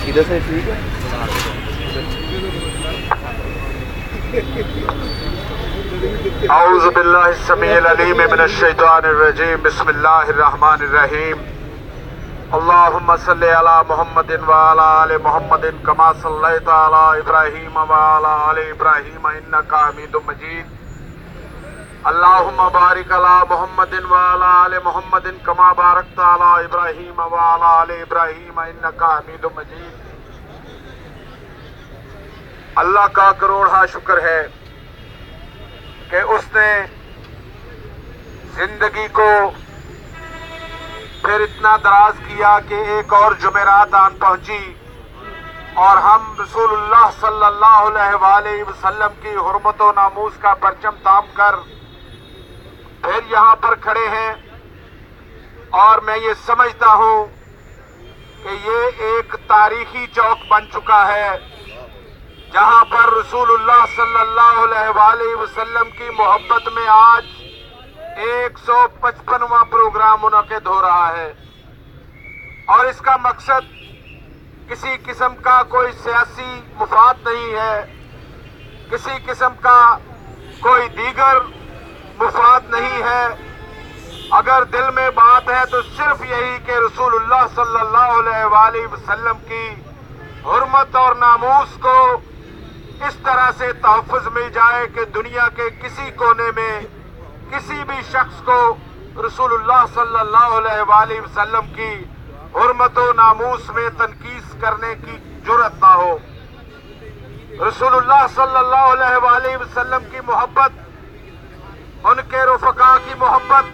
ادھر سے ٹھیک ہے. اعوذ باللہ السمیع العلیم من الشیطان الرجیم. بسم اللہ الرحمن الرحیم. اللہم صلی علی محمد وعلی آل محمد کما صلیت علی ابراہیم وعلی آل ابراہیم انک حمید مجید. اللہم بارک علی محمد وعلی آل محمد کما بارکت علی ابراہیم وعلی آل ابراہیم انک حمید مجید. اللہ کا کروڑا شکر ہے کہ اس نے زندگی کو پھر اتنا دراز کیا کہ ایک اور جمعرات آن پہنچی اور ہم رسول اللہ صلی اللہ علیہ وآلہ وسلم کی حرمت و ناموس کا پرچم تام کر پھر یہاں پر کھڑے ہیں. اور میں یہ سمجھتا ہوں کہ یہ ایک تاریخی چوک بن چکا ہے جہاں پر رسول اللہ صلی اللہ علیہ وآلہ وسلم کی محبت میں آج 155واں پروگرام منعقد ہو رہا ہے. اور اس کا مقصد کسی قسم کا کوئی سیاسی مفاد نہیں ہے, کسی قسم کا کوئی دیگر مفاد نہیں ہے. اگر دل میں بات ہے تو صرف یہی کہ رسول اللہ صلی اللہ علیہ وآلہ وسلم کی حرمت اور ناموس کو اس طرح سے تحفظ مل جائے کہ دنیا کے کسی کونے میں کسی بھی شخص کو رسول اللہ صلی اللہ علیہ وآلہ وسلم کی حرمت و ناموس میں تنقید کرنے کی جرأت نہ ہو. رسول اللہ صلی اللہ علیہ وآلہ وسلم کی محبت, ان کے رفقا کی محبت,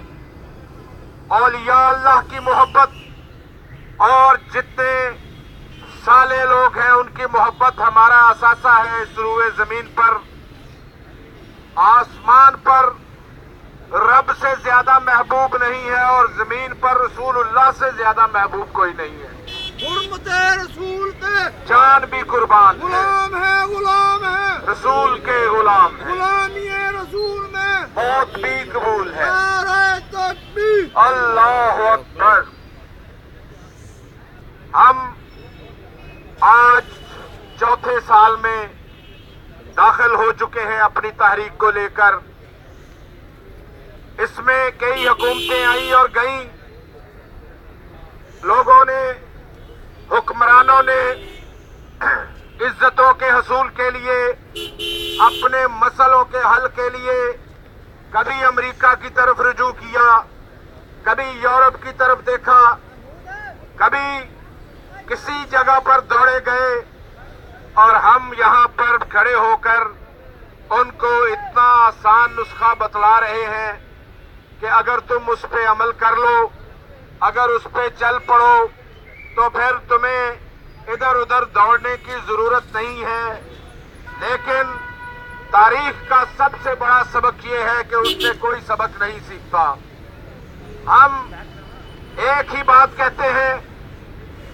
اولیاء اللہ کی محبت اور جتنے صالح لوگ ہیں ان کی محبت ہمارا اثاثہ ہے. اس روئے زمین پر, آسمان پر رب سے زیادہ محبوب نہیں ہے اور زمین پر رسول اللہ سے زیادہ محبوب کوئی نہیں ہے. حرمت رسول کے جان بھی قربان ہے, غلام ہے, غلام ہے, رسول کے غلام ہے, غلامی رسول میں موت بھی قبول ہے. نعرہ تکبیر. اللہ اکبر. ہم آج چوتھے سال میں داخل ہو چکے ہیں اپنی تحریک کو لے کر. اس میں کئی حکومتیں آئیں اور گئیں. لوگوں نے, حکمرانوں نے عزتوں کے حصول کے لیے, اپنے مسئلوں کے حل کے لیے کبھی امریکہ کی طرف رجوع کیا, کبھی یورپ کی طرف دیکھا, کبھی کسی جگہ پر دوڑے گئے. اور ہم یہاں پر کھڑے ہو کر ان کو اتنا آسان نسخہ بتلا رہے ہیں کہ اگر تم اس پہ عمل کر لو, اگر اس پہ چل پڑو تو پھر تمہیں ادھر ادھر دوڑنے کی ضرورت نہیں ہے. لیکن تاریخ کا سب سے بڑا سبق یہ ہے کہ اس سے کوئی سبق نہیں سیکھتا. ہم ایک ہی بات کہتے ہیں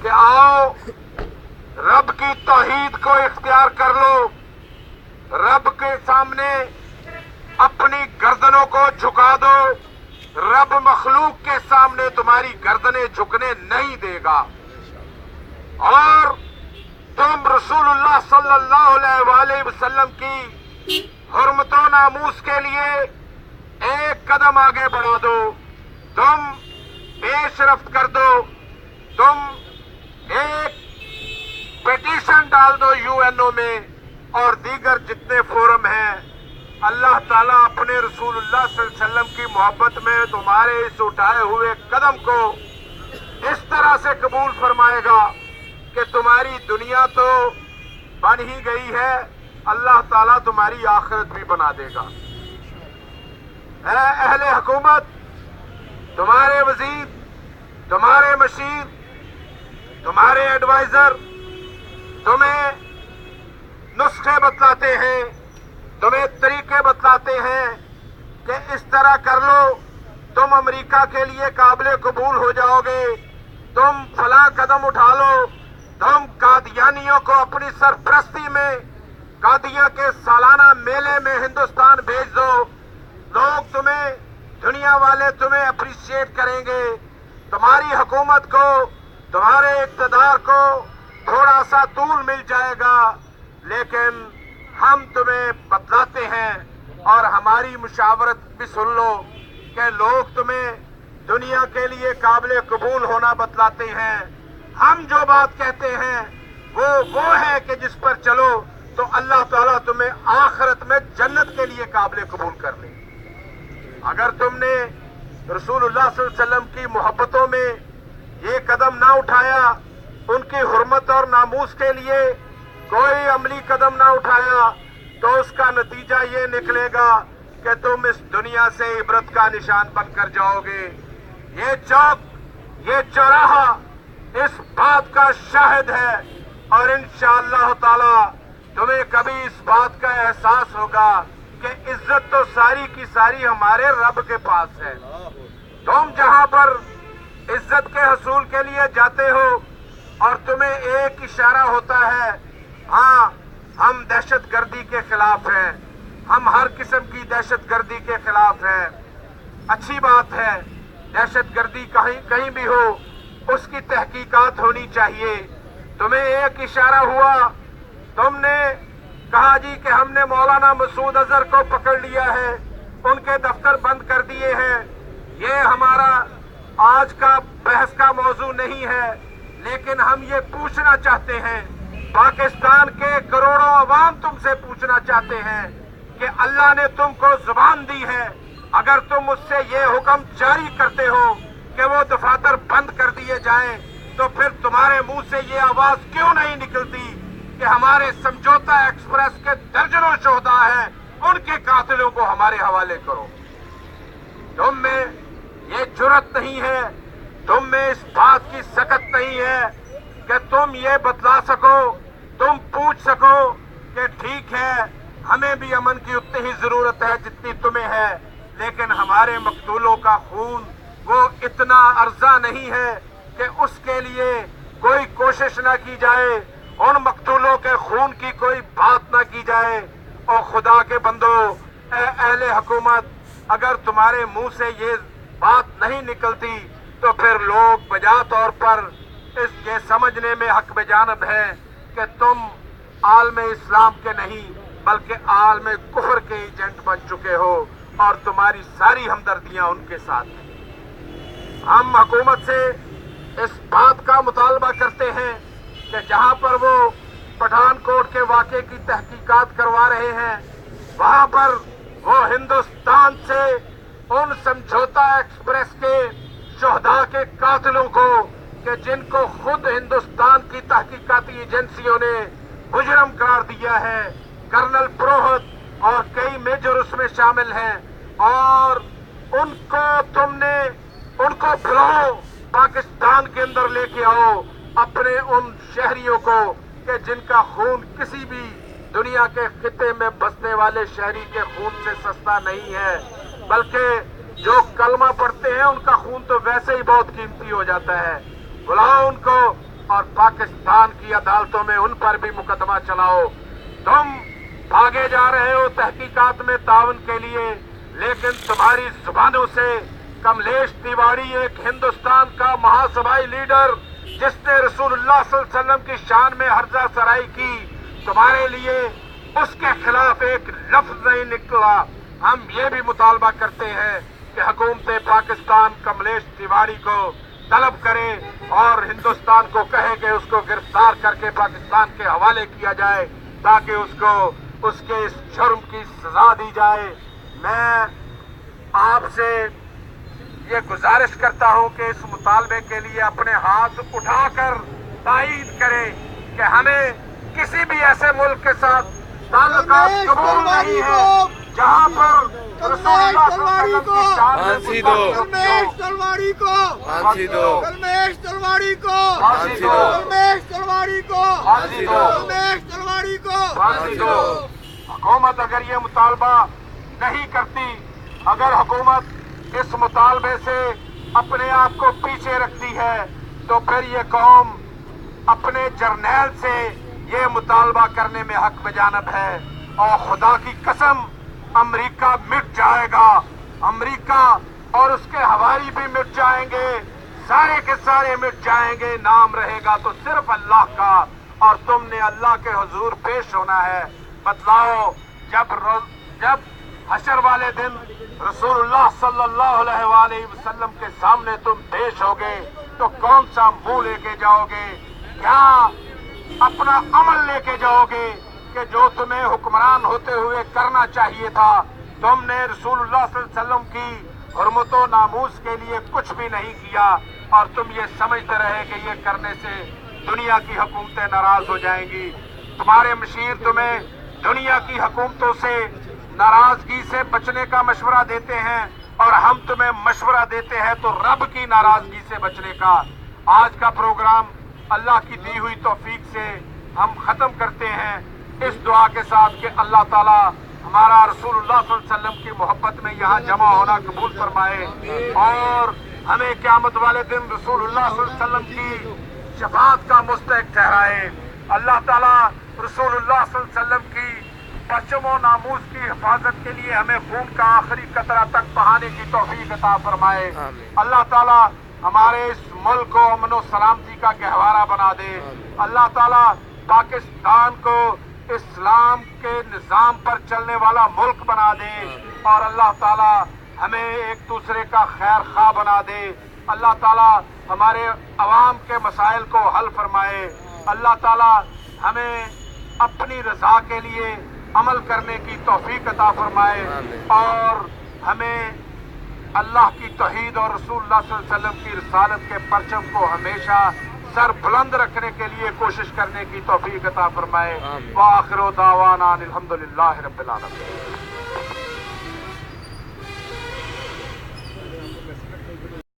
کہ آؤ رب کی توحید کو اختیار کر لو, رب کے سامنے اپنی گردنوں کو جھکا دو. رب مخلوق کے سامنے تمہاری گردنیں جھکنے نہیں دے گا. اور تم رسول اللہ صلی اللہ علیہ وآلہ وسلم کی حرمت و ناموس کے لیے ایک قدم آگے بڑھا دو, تم پیش رفت کر دو, تم ایک پیٹیشن ڈال دو UN میں اور دیگر جتنے فورم ہیں. اللہ تعالیٰ اپنے رسول اللہ صلی اللہ علیہ وسلم کی محبت میں تمہارے اس اٹھائے ہوئے قدم کو اس طرح سے قبول فرمائے گا کہ تمہاری دنیا تو بن ہی گئی ہے, اللہ تعالیٰ تمہاری آخرت بھی بنا دے گا. اے اہل حکومت, تمہارے وزیر, تمہارے مشیر, تمہارے ایڈوائزر تمہیں نسخے بتلاتے ہیں, تمہیں طریقے بتلاتے ہیں کہ اس طرح کر لو, تم امریکہ کے لیے قابل قبول ہو جاؤ گے, تم فلاں قدم اٹھا لو, تم قادیانیوں کو اپنی سرپرستی میں قادیاں کے سالانہ میلے میں ہندوستان بھیج دو, لوگ تمہیں, دنیا والے تمہیں اپریشیٹ کریں گے. تمہاری حکومت کو, تمہارے اقتدار کو تھوڑا سا طول مل جائے گا، لیکن ہم تمہیں بتلاتے ہیں اور ہماری مشاورت بھی سن لو کہ لوگ تمہیں دنیا کے لیے قابل قبول ہونا بتلاتے ہیں، ہم جو بات کہتے ہیں وہ ہے کہ جس پر چلو تو اللہ تعالیٰ تمہیں آخرت میں جنت کے لیے قابل قبول کر لے۔ اگر تم نے رسول اللہ صلی اللہ علیہ وسلم کی محبتوں میں یہ قدم نہ اٹھایا، ان کی حرمت اور ناموس کے لیے کوئی عملی قدم نہ اٹھایا، تو اس کا نتیجہ یہ نکلے گا کہ تم اس دنیا سے عبرت کا نشان بن کر جاؤ گے۔ یہ چوک، یہ چوراہا اس بات کا شاہد ہے، اور انشاءاللہ تعالی تمہیں کبھی اس بات کا احساس ہوگا کہ عزت تو ساری کی ساری ہمارے رب کے پاس ہے۔ تم جہاں پر عزت کے حصول کے لیے جاتے ہو اور تمہیں ایک اشارہ ہوتا ہے، ہاں ہم دہشت گردی کے خلاف ہیں، ہم ہر قسم کی دہشت گردی کے خلاف ہیں، اچھی بات ہے، دہشت گردی کہیں بھی ہو اس کی تحقیقات ہونی چاہیے۔ تمہیں ایک اشارہ ہوا، تم نے کہا جی کہ ہم نے مولانا مسعود اظہر کو پکڑ لیا ہے، ان کے دفتر بند کر دیے ہیں۔ یہ ہمارا آج کا بحث کا موضوع نہیں ہے، لیکن ہم یہ پوچھنا چاہتے ہیں، پاکستان کے کروڑوں عوام تم سے پوچھنا چاہتے ہیں کہ اللہ نے تم کو زبان دی ہے، اگر تم اس سے یہ حکم جاری کرتے ہو کہ وہ دفاتر بند کر دیے جائیں، تو پھر تمہارے منہ سے یہ آواز کیوں نہیں نکلتی کہ ہمارے سمجھوتا ایکسپریس کے درجنوں شہداء ہیں، ان کے قاتلوں کو ہمارے حوالے کرو۔ تم میں یہ جرت نہیں ہے، تم میں اس بات کی سکت نہیں ہے کہ تم یہ بتلا سکو، تم پوچھ سکو کہ ٹھیک ہے ہمیں بھی امن کی اتنی ہی ضرورت ہے جتنی تمہیں ہے، لیکن ہمارے مقتولوں کا خون وہ اتنا ارزاں نہیں ہے کہ اس کے لیے کوئی کوشش نہ کی جائے، ان مقتولوں کے خون کی کوئی بات نہ کی جائے۔ اور خدا کے بندو، اے اہل حکومت، اگر تمہارے منہ سے یہ بات نہیں نکلتی تو پھر لوگ بجا طور پر اس کے سمجھنے میں حق بجانب ہے کہ تم عالم اسلام کے نہیں بلکہ عالم کفر کے ایجنٹ بن چکے ہو، اور تمہاری ساری ہمدردیاں ان کے ساتھ ہیں۔ ہم حکومت سے اس بات کا مطالبہ کرتے ہیں کہ جہاں پر وہ پٹھان کوٹ کے واقعے کی تحقیقات کروا رہے ہیں، وہاں پر وہ ہندوستان سے ان سمجھوتا ایکسپریس کے شہداء کے قاتلوں کو کہ جن کو خود ہندوستان کی تحقیقاتی ایجنسیوں نے مجرم قرار دیا ہے، کرنل پروہت اور کئی میجر اس میں شامل ہیں، اور ان کو بلاؤ، پاکستان کے اندر لے کے آؤ اپنے ان شہریوں کو کہ جن کا خون کسی بھی دنیا کے خطے میں بسنے والے شہری کے خون سے سستا نہیں ہے، بلکہ جو کلمہ پڑھتے ہیں ان کا خون تو ویسے ہی بہت قیمتی ہو جاتا ہے۔ بلاؤ ان کو اور پاکستان کی عدالتوں میں ان پر بھی مقدمہ چلاؤ۔ تم بھاگے جا رہے ہو تحقیقات میں تعاون کے لیے، لیکن تمہاری زبانوں سے کملیش تیواری، ایک ہندوستان کا مہاسبھائی لیڈر جس نے رسول اللہ صلی اللہ علیہ وسلم کی شان میں ہرزہ سرائی کی، تمہارے لیے اس کے خلاف ایک لفظ نہیں نکلا۔ ہم یہ بھی مطالبہ کرتے ہیں کہ حکومت پاکستان کملیش تیواری کو طلب کرے اور ہندوستان کو کہے کہ اس کو گرفتار کر کے پاکستان کے حوالے کیا جائے تاکہ اس کو اس کے اس جرم کی سزا دی جائے۔ میں آپ سے یہ گزارش کرتا ہوں کہ اس مطالبے کے لیے اپنے ہاتھ اٹھا کر تائید کریں کہ ہمیں کسی بھی ایسے ملک کے ساتھ تعلقات قبول نہیں ہے جہاں پر رسول اللہ صلی اللہ علیہ وسلم کی شان میں کلمیش تلواری کو پھانسی دو، کلمیش تلواری کو پھانسی دو، کلمیش تلواری کو پھانسی دو، کلمیش تلواری کو پھانسی دو۔ حکومت اگر یہ مطالبہ نہیں کرتی، اگر حکومت اس مطالبے سے اپنے آپ کو پیچھے رکھتی ہے، تو پھر یہ قوم اپنے جرنیل سے یہ مطالبہ کرنے میں حق بجانب ہے، اور خدا کی قسم امریکہ مٹ جائے گا، امریکہ اور اس کے حوالی بھی مٹ جائیں گے، سارے کے سارے مٹ جائیں گے، نام رہے گا تو صرف اللہ کا۔ اور تم نے اللہ کے حضور پیش ہونا ہے. بتلاؤ جب حشر والے دن رسول اللہ صلی اللہ علیہ وآلہ وسلم کے سامنے تم پیش ہوگے تو کون سا منہ لے کے جاؤ گے؟ کیا اپنا عمل لے کے جاؤ گے کہ جو تمہیں حکمران ہوتے ہوئے کرنا چاہیے تھا تم نے رسول اللہ صلی اللہ علیہ وسلم کی حرمت و ناموس کے لیے کچھ بھی نہیں کیا، اور تم یہ سمجھتے رہے کہ یہ کرنے سے دنیا کی حکومتیں ناراض ہو جائیں گی. تمہارے مشیر تمہیں دنیا کی حکومتوں سے ناراضگی سے بچنے کا مشورہ دیتے ہیں، اور ہم تمہیں مشورہ دیتے ہیں تو رب کی ناراضگی سے بچنے کا. آج کا پروگرام اللہ کی دی ہوئی توفیق سے ہم ختم کرتے ہیں اس دعا کے ساتھ کہ اللہ تعالیٰ ہمارا رسول اللہ صلی اللہ علیہ وسلم کی محبت میں یہاں جمع ہونا قبول فرمائے، اور ہمیں قیامت والے دن رسول اللہ صلی اللہ علیہ وسلم کی شفاعت کا مستحق ٹھہرائے. اللہ تعالیٰ رسول اللہ صلی اللہ علیہ وسلم کی پرچم و ناموس کی حفاظت کے لیے ہمیں خون کا آخری قطرہ تک بہانے کی توفیق عطا فرمائے. اللہ تعالیٰ ہمارے اس ملک کو امن و سلامتی کا گہوارہ بنا دے. اللہ تعالیٰ پاکستان کو اسلام کے نظام پر چلنے والا ملک بنا دے، اور اللہ تعالیٰ ہمیں ایک دوسرے کا خیر خواہ بنا دے. اللہ تعالیٰ ہمارے عوام کے مسائل کو حل فرمائے. اللہ تعالیٰ ہمیں اپنی رضا کے لیے عمل کرنے کی توفیق عطا فرمائے، اور ہمیں اللہ کی توحید اور رسول اللہ صلی اللہ علیہ وسلم کی رسالت کے پرچم کو ہمیشہ سر بلند رکھنے کے لیے کوشش کرنے کی توفیق عطا فرمائے. وآخر دعوانا الحمدللہ رب العالمین.